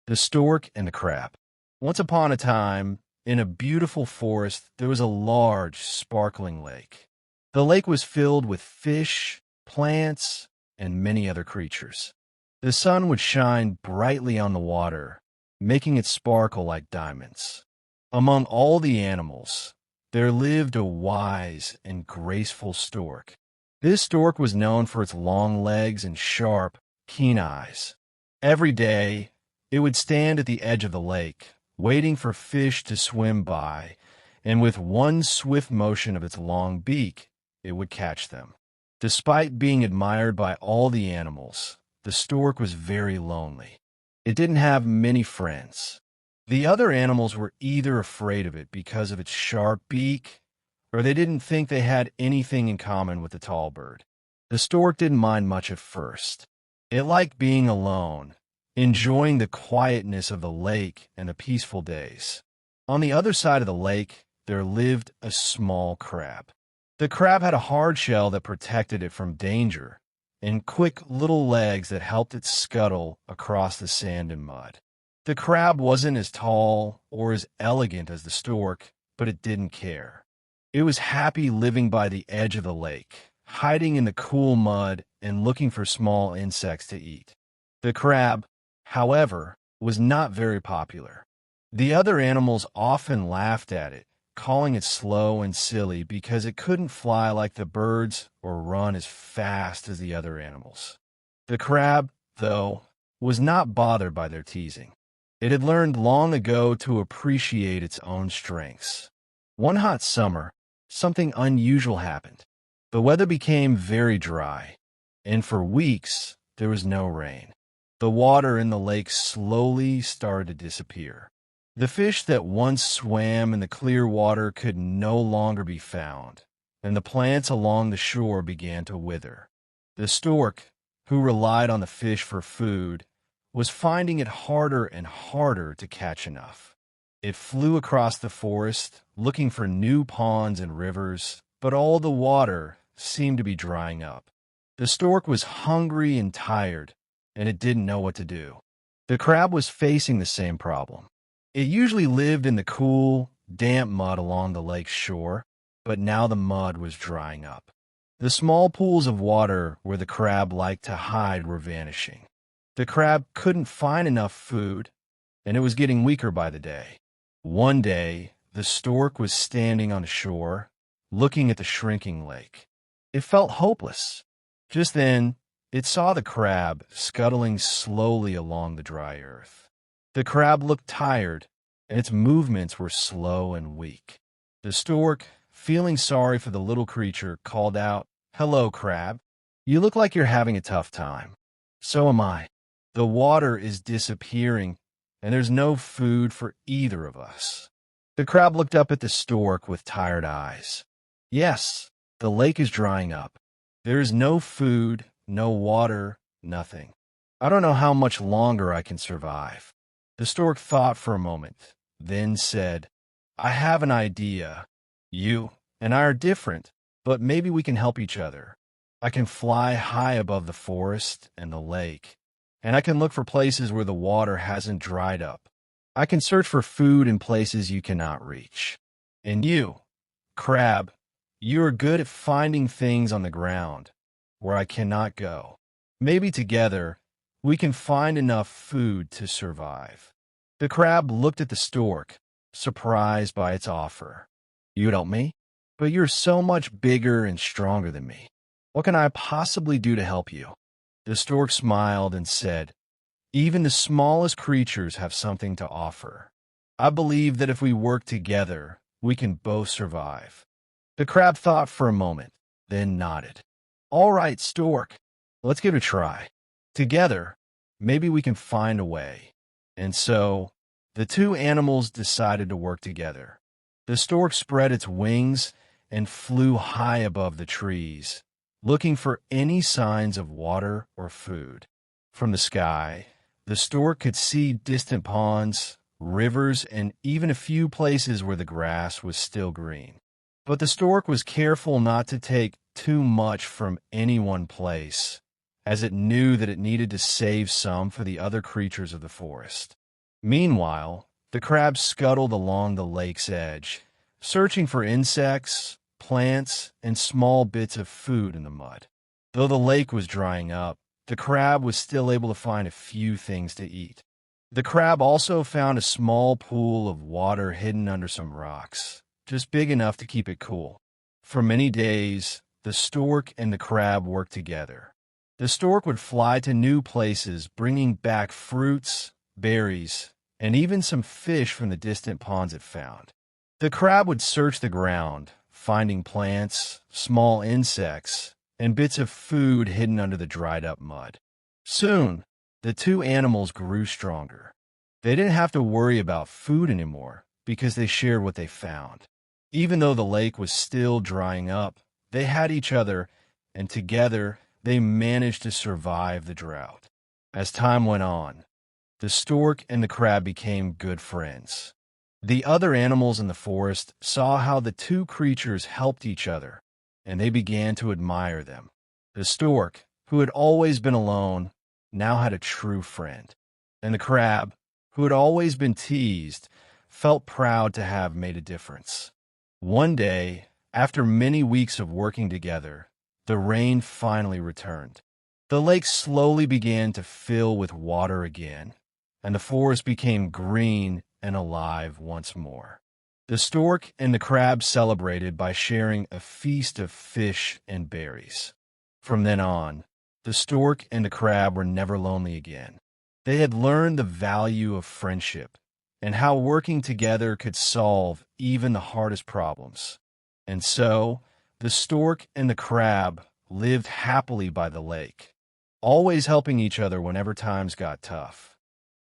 The Stork and the Crab. Once upon a time, in a beautiful forest, there was a large, sparkling lake. The lake was filled with fish, plants, and many other creatures. The sun would shine brightly on the water, making it sparkle like diamonds. Among all the animals, there lived a wise and graceful stork. This stork was known for its long legs and sharp, keen eyes. Every day, it would stand at the edge of the lake, waiting for fish to swim by, and with one swift motion of its long beak, it would catch them. Despite being admired by all the animals, the stork was very lonely. It didn't have many friends. The other animals were either afraid of it because of its sharp beak, or they didn't think they had anything in common with the tall bird. The stork didn't mind much at first. It liked being alone, enjoying the quietness of the lake and the peaceful days. On the other side of the lake, there lived a small crab. The crab had a hard shell that protected it from danger, and quick little legs that helped it scuttle across the sand and mud. The crab wasn't as tall or as elegant as the stork, but it didn't care. It was happy living by the edge of the lake, hiding in the cool mud and looking for small insects to eat. The crab, however, was not very popular. The other animals often laughed at it, calling it slow and silly because it couldn't fly like the birds or run as fast as the other animals. The crab, though, was not bothered by their teasing. It had learned long ago to appreciate its own strengths. One hot summer, something unusual happened. The weather became very dry, and for weeks there was no rain. The water in the lake slowly started to disappear. The fish that once swam in the clear water could no longer be found, and the plants along the shore began to wither. The stork, who relied on the fish for food, was finding it harder and harder to catch enough. It flew across the forest, looking for new ponds and rivers, but all the water seemed to be drying up. The stork was hungry and tired, and it didn't know what to do. The crab was facing the same problem. It usually lived in the cool, damp mud along the lake's shore, but now the mud was drying up. The small pools of water where the crab liked to hide were vanishing. The crab couldn't find enough food, and it was getting weaker by the day. One day, the stork was standing on the shore, looking at the shrinking lake. It felt hopeless. Just then, it saw the crab scuttling slowly along the dry earth. The crab looked tired, and its movements were slow and weak. The stork, feeling sorry for the little creature, called out, "Hello, crab. You look like you're having a tough time. So am I. The water is disappearing, and there's no food for either of us." The crab looked up at the stork with tired eyes. "Yes, the lake is drying up. There is no food, no water, nothing. I don't know how much longer I can survive." The stork thought for a moment, then said, "I have an idea. You and I are different, but maybe we can help each other. I can fly high above the forest and the lake, and I can look for places where the water hasn't dried up. I can search for food in places you cannot reach. And you, crab, you are good at finding things on the ground where I cannot go. Maybe together we can find enough food to survive." The crab looked at the stork, surprised by its offer. "You'd help me? But you're so much bigger and stronger than me. What can I possibly do to help you?" The stork smiled and said, "Even the smallest creatures have something to offer. I believe that if we work together, we can both survive." The crab thought for a moment, then nodded. "All right, stork, let's give it a try. Together, maybe we can find a way." And so, the two animals decided to work together. The stork spread its wings and flew high above the trees, looking for any signs of water or food. From the sky, the stork could see distant ponds, rivers, and even a few places where the grass was still green. But the stork was careful not to take too much from any one place, as it knew that it needed to save some for the other creatures of the forest. Meanwhile, the crab scuttled along the lake's edge, searching for insects, plants, and small bits of food in the mud. Though the lake was drying up, the crab was still able to find a few things to eat. The crab also found a small pool of water hidden under some rocks, just big enough to keep it cool. For many days, the stork and the crab worked together. The stork would fly to new places, bringing back fruits, berries, and even some fish from the distant ponds it found. The crab would search the ground, finding plants, small insects, and bits of food hidden under the dried-up mud. Soon, the two animals grew stronger. They didn't have to worry about food anymore because they shared what they found. Even though the lake was still drying up, they had each other, and together they managed to survive the drought. As time went on, the stork and the crab became good friends. The other animals in the forest saw how the two creatures helped each other, and they began to admire them. The stork, who had always been alone, now had a true friend. And the crab, who had always been teased, felt proud to have made a difference. One day, after many weeks of working together, the rain finally returned. The lake slowly began to fill with water again, and the forest became green and alive once more. The stork and the crab celebrated by sharing a feast of fish and berries. From then on, the stork and the crab were never lonely again. They had learned the value of friendship and how working together could solve even the hardest problems. And so, the stork and the crab lived happily by the lake, always helping each other whenever times got tough.